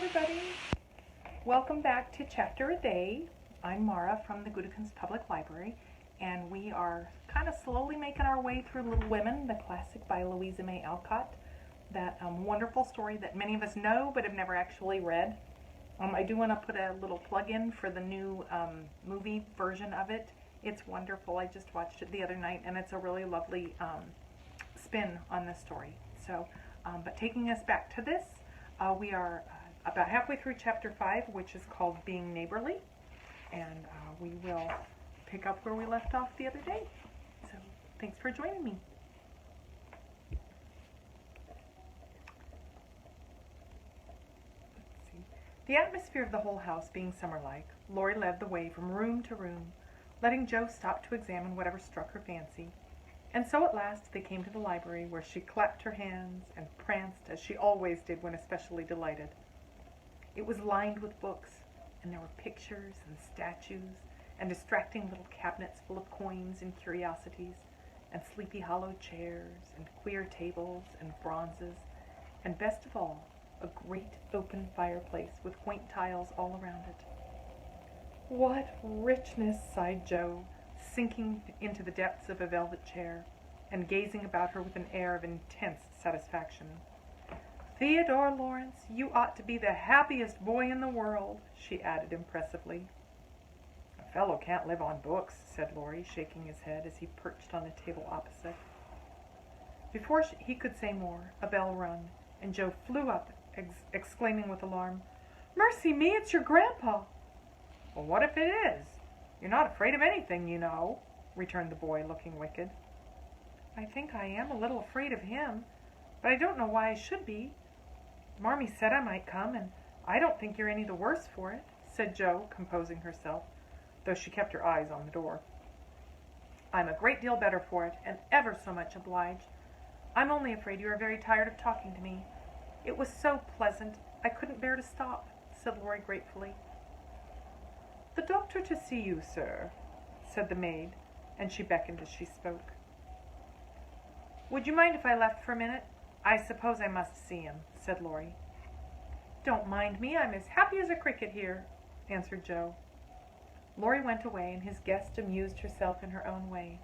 everybody. Welcome back to Chapter a Day. I'm Mara from the Goodikins Public Library, and we are kind of slowly making our way through Little Women, the classic by Louisa May Alcott. That wonderful story that many of us know but have never actually read. I do want to put a little plug in for the new movie version of it. It's wonderful. I just watched it the other night, and it's a really lovely spin on this story. So, but taking us back to this, we are about halfway through Chapter 5, which is called Being Neighborly, and we will pick up where we left off the other day. So, thanks for joining me. Let's see. The atmosphere of the whole house being summer-like, Laurie led the way from room to room, letting Jo stop to examine whatever struck her fancy. And so at last they came to the library, where she clapped her hands and pranced as she always did when especially delighted. It was lined with books, and there were pictures and statues and distracting little cabinets full of coins and curiosities, and Sleepy Hollow chairs and queer tables and bronzes, and best of all, a great open fireplace with quaint tiles all around it. "What richness!" sighed Jo, sinking into the depths of a velvet chair and gazing about her with an air of intense satisfaction. "Theodore Lawrence, you ought to be the happiest boy in the world," she added impressively. "A fellow can't live on books," said Laurie, shaking his head as he perched on the table opposite. Before he could say more, a bell rung, and Jo flew up, exclaiming with alarm, "Mercy me, it's your grandpa!" "Well, what if it is? You're not afraid of anything, you know," returned the boy, looking wicked. "I think I am a little afraid of him, but I don't know why I should be. Marmee said I might come, and I don't think you're any the worse for it," said Jo, composing herself, though she kept her eyes on the door. "I'm a great deal better for it, and ever so much obliged. I'm only afraid you are very tired of talking to me. It was so pleasant, I couldn't bear to stop," said Laurie gratefully. "The doctor to see you, sir," said the maid, and she beckoned as she spoke. "Would you mind if I left for a minute? I suppose I must see him," said Laurie. "Don't mind me, I'm as happy as a cricket here," answered Jo. Laurie went away, and his guest amused herself in her own way.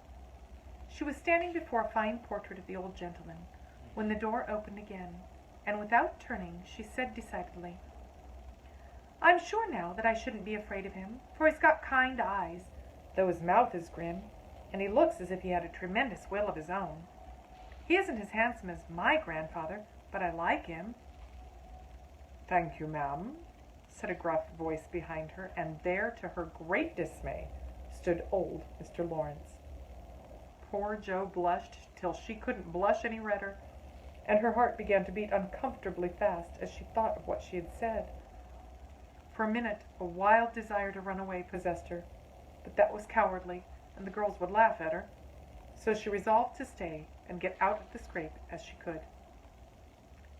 She was standing before a fine portrait of the old gentleman, when the door opened again, and without turning, she said decidedly, "I'm sure now that I shouldn't be afraid of him, for he's got kind eyes, though his mouth is grim, and he looks as if he had a tremendous will of his own. He isn't as handsome as my grandfather, but I like him." "Thank you, ma'am," said a gruff voice behind her, and there, to her great dismay, stood old Mr. Lawrence. Poor Jo blushed till she couldn't blush any redder, and her heart began to beat uncomfortably fast as she thought of what she had said. For a minute, a wild desire to run away possessed her, but that was cowardly, and the girls would laugh at her. So she resolved to stay and get out of the scrape as she could.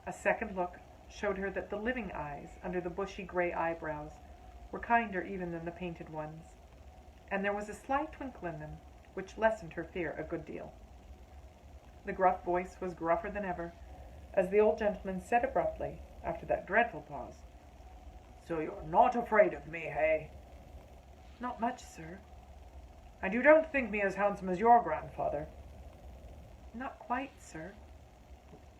A second look showed her that the living eyes under the bushy gray eyebrows were kinder even than the painted ones, and there was a sly twinkle in them which lessened her fear a good deal. The gruff voice was gruffer than ever, as the old gentleman said abruptly, after that dreadful pause, "So you're not afraid of me, hey?" "Not much, sir." "And you don't think me as handsome as your grandfather?" "Not quite, sir."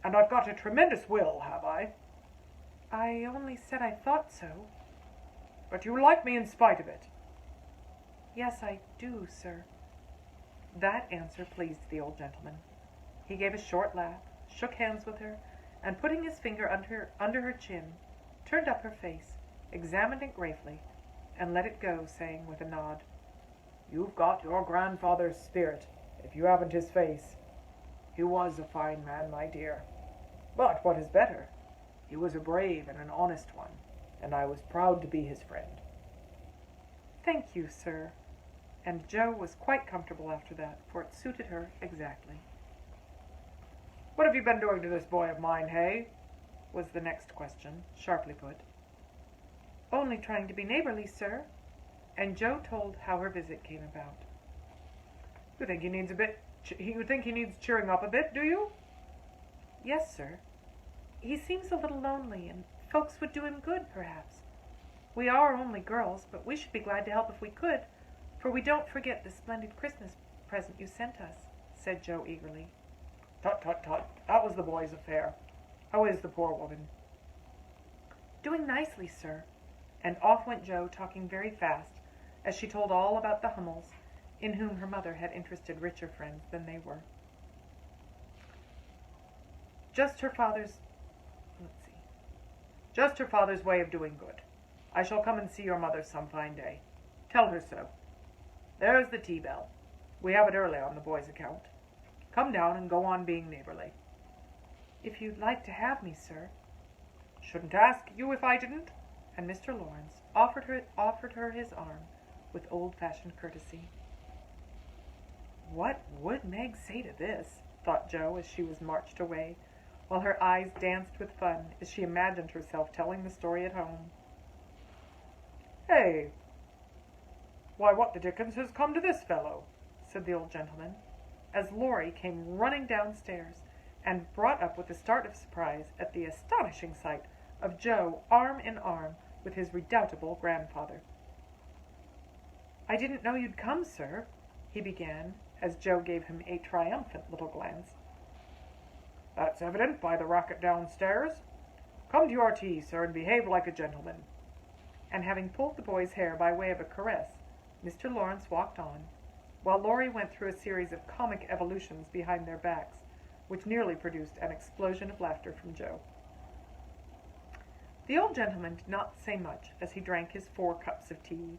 "And I've got a tremendous will, have I?" "I only said I thought so." "But you like me in spite of it?" "Yes, I do, sir." That answer pleased the old gentleman. He gave a short laugh, shook hands with her, and putting his finger under her chin, turned up her face, examined it gravely, and let it go, saying with a nod, "You've got your grandfather's spirit, if you haven't his face. He was a fine man, my dear. But what is better, he was a brave and an honest one, and I was proud to be his friend." "Thank you, sir." And Jo was quite comfortable after that, for it suited her exactly. "What have you been doing to this boy of mine, hey?" was the next question, sharply put. "Only trying to be neighborly, sir." And Jo told how her visit came about. "You think he needs cheering up a bit, do you?" "Yes, sir. He seems a little lonely, and folks would do him good, perhaps. We are only girls, but we should be glad to help if we could, for we don't forget the splendid Christmas present you sent us," said Jo eagerly. "Tut, tut, tut. That was the boy's affair. How is the poor woman?" "Doing nicely, sir." And off went Jo, talking very fast, as she told all about the Hummels, in whom her mother had interested richer friends than they were. Just her father's way of doing good. I shall come and see your mother some fine day. Tell her so. There's the tea bell. We have it early on the boy's account. Come down and go on being neighborly." "If you'd like to have me, sir." "Shouldn't ask you if I didn't." And Mr. Lawrence offered her his arm with old-fashioned courtesy. What would Meg say to this? Thought Jo as she was marched away, while her eyes danced with fun as she imagined herself telling the story at home. "Hey, why, what the dickens has come to this fellow?" said the old gentleman, as Laurie came running downstairs, and brought up with a start of surprise at the astonishing sight of Jo arm in arm with his redoubtable grandfather. "I didn't know you'd come, sir," he began, as Jo gave him a triumphant little glance. "That's evident by the racket downstairs. Come to your tea, sir, and behave like a gentleman." And having pulled the boy's hair by way of a caress, Mr. Lawrence walked on, while Laurie went through a series of comic evolutions behind their backs, which nearly produced an explosion of laughter from Jo. The old gentleman did not say much as he drank his 4 cups of tea,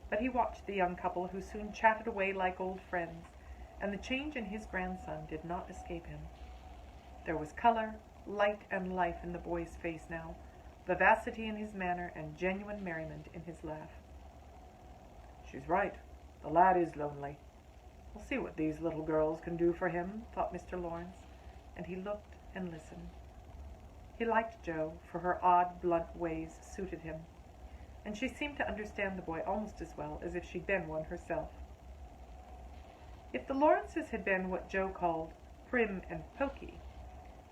but he watched the young couple, who soon chatted away like old friends, and the change in his grandson did not escape him. There was color, light, and life in the boy's face now, vivacity in his manner, and genuine merriment in his laugh. "She's right. The lad is lonely. We'll see what these little girls can do for him," thought Mr. Lawrence, and he looked and listened. He liked Jo, for her odd, blunt ways suited him, and she seemed to understand the boy almost as well as if she'd been one herself. If the Lawrences had been what Jo called prim and poky,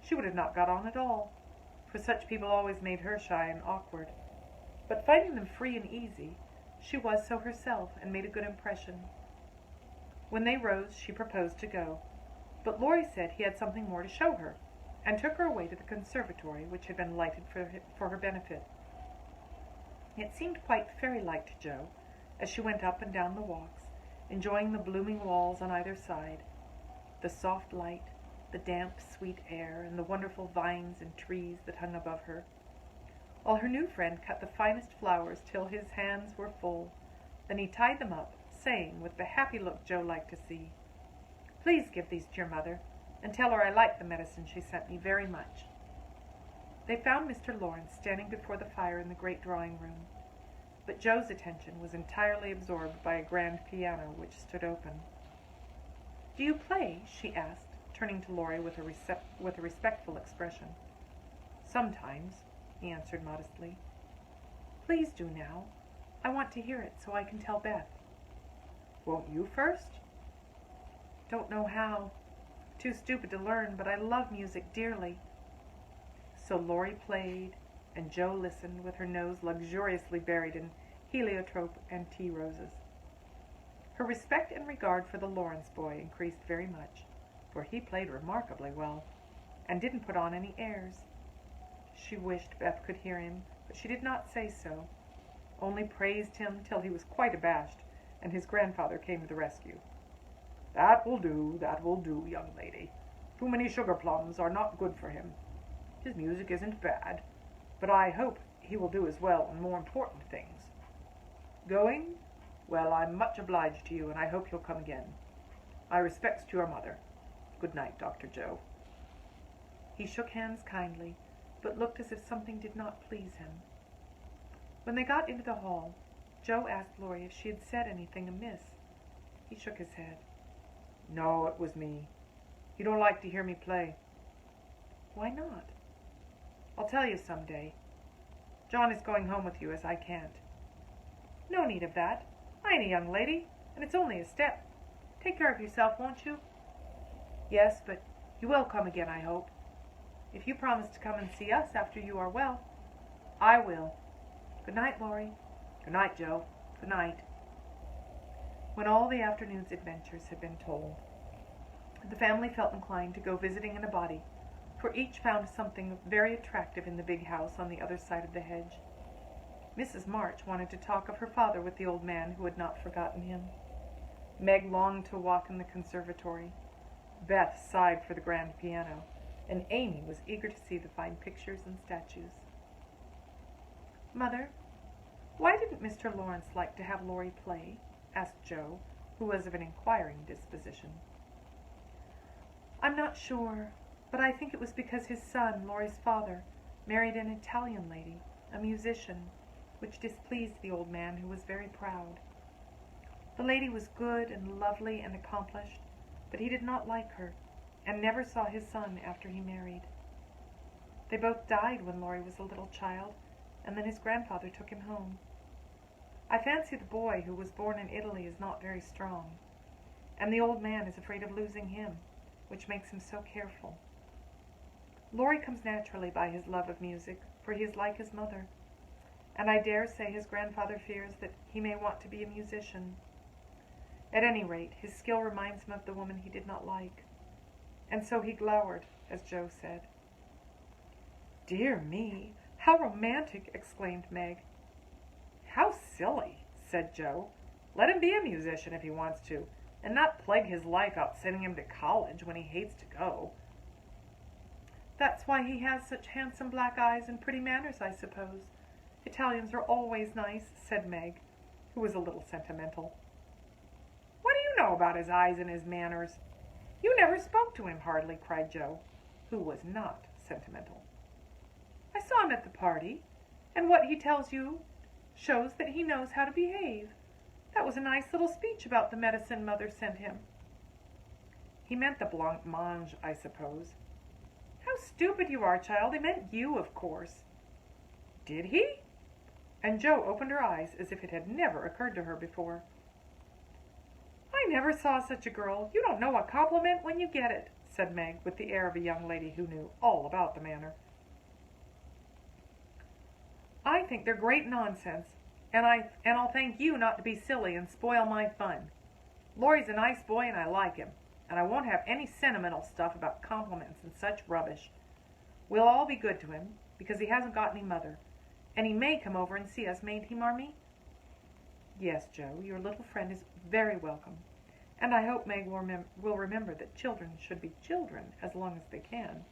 she would have not got on at all, for such people always made her shy and awkward. But finding them free and easy, she was so herself, and made a good impression. When they rose, she proposed to go, but Laurie said he had something more to show her, and took her away to the conservatory, which had been lighted for her benefit. It seemed quite fairy-like to Jo, as she went up and down the walks, enjoying the blooming walls on either side, the soft light, the damp, sweet air, and the wonderful vines and trees that hung above her, while her new friend cut the finest flowers till his hands were full. Then he tied them up, saying, with the happy look Jo liked to see, "Please give these to your mother, and tell her I like the medicine she sent me very much." They found Mr. Lawrence standing before the fire in the great drawing-room, but Jo's attention was entirely absorbed by a grand piano which stood open. "Do you play?" she asked, turning to Laurie with a respectful expression. "Sometimes," he answered modestly. "Please do now. I want to hear it so I can tell Beth." "Won't you first?" "Don't know how. Too stupid to learn, but I love music dearly." So Laurie played, and Jo listened, with her nose luxuriously buried in heliotrope and tea roses. Her respect and regard for the Lawrence boy increased very much, for he played remarkably well, and didn't put on any airs. She wished Beth could hear him, but she did not say so, only praised him till he was quite abashed, and his grandfather came to the rescue. That will do, young lady. Too many sugar plums are not good for him. His music isn't bad, but I hope he will do as well in more important things. Going? Well, I'm much obliged to you, and I hope you'll come again. My respects to your mother. Good night, Dr. Jo." He shook hands kindly, but looked as if something did not please him. When they got into the hall, Jo asked Laurie if she had said anything amiss. He shook his head. "No, it was me. You don't like to hear me play." "Why not?" "I'll tell you some day. John is going home with you, as I can't." "No need of that. I ain't a young lady, and it's only a step. Take care of yourself, won't you?" "Yes, but you will come again, I hope." if you promise to come and see us after you are well. I will. Good night, Laurie. Good night, Joe. Good night. When all the afternoon's adventures had been told, the family felt inclined to go visiting in a body, for each found something very attractive in the big house on the other side of the hedge. Mrs. March wanted to talk of her father with the old man who had not forgotten him. Meg longed to walk in the conservatory. Beth sighed for the grand piano, and Amy was eager to see the fine pictures and statues. "Mother, why didn't Mr. Lawrence like to have Laurie play?" asked Jo, who was of an inquiring disposition. "I'm not sure, but I think it was because his son, Laurie's father, married an Italian lady, a musician, which displeased the old man, who was very proud. The lady was good and lovely and accomplished, but he did not like her, and never saw his son after he married. They both died when Laurie was a little child, and then his grandfather took him home. I fancy the boy, who was born in Italy, is not very strong, and the old man is afraid of losing him, which makes him so careful. Laurie comes naturally by his love of music, for he is like his mother, and I dare say his grandfather fears that he may want to be a musician. At any rate, his skill reminds him of the woman he did not like, and so he glowered, as Jo said." "Dear me, how romantic!" exclaimed Meg. "How silly," said Jo. "Let him be a musician if he wants to, and not plague his life out sending him to college when he hates to go." "That's why he has such handsome black eyes and pretty manners, I suppose. Italians are always nice," said Meg, who was a little sentimental. "What do you know about his eyes and his manners? You never spoke to him hardly," cried Jo, who was not sentimental. "I saw him at the party, and what he tells you shows that he knows how to behave. That was a nice little speech about the medicine Mother sent him." "He meant the blanc mange, I suppose." "How stupid you are, child. He meant you, of course." "Did he?" And Jo opened her eyes as if it had never occurred to her before. "I never saw such a girl. You don't know a compliment when you get it," said Meg, with the air of a young lady who knew all about the manner. "I think they're great nonsense, and I'll thank you not to be silly and spoil my fun. Laurie's a nice boy, and I like him, and I won't have any sentimental stuff about compliments and such rubbish. We'll all be good to him, because he hasn't got any mother, and he may come over and see us, mayn't he, Marmee?" "Yes, Jo, your little friend is very welcome, and I hope Meg will remember that children should be children as long as they can."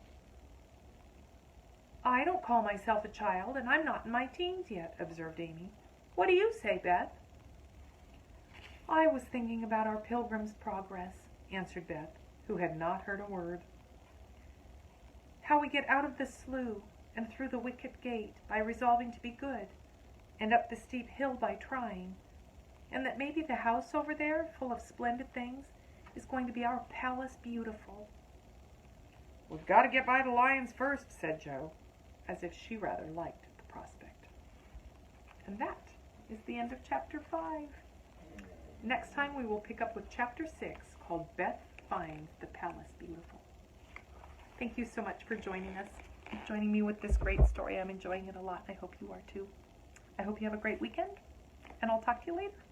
"I don't call myself a child, and I'm not in my teens yet," observed Amy. "What do you say, Beth?" "I was thinking about our Pilgrim's Progress," answered Beth, who had not heard a word. "How we get out of the slough and through the wicket gate by resolving to be good, and up the steep hill by trying, and that maybe the house over there, full of splendid things, is going to be our Palace Beautiful." "We've got to get by the lions first," said Jo, as if she rather liked the prospect. And that is the end of Chapter 5. Next time we will pick up with Chapter 6, called Beth Finds the Palace Beautiful. Thank you so much for joining me with this great story. I'm enjoying it a lot. I hope you are too. I hope you have a great weekend, and I'll talk to you later.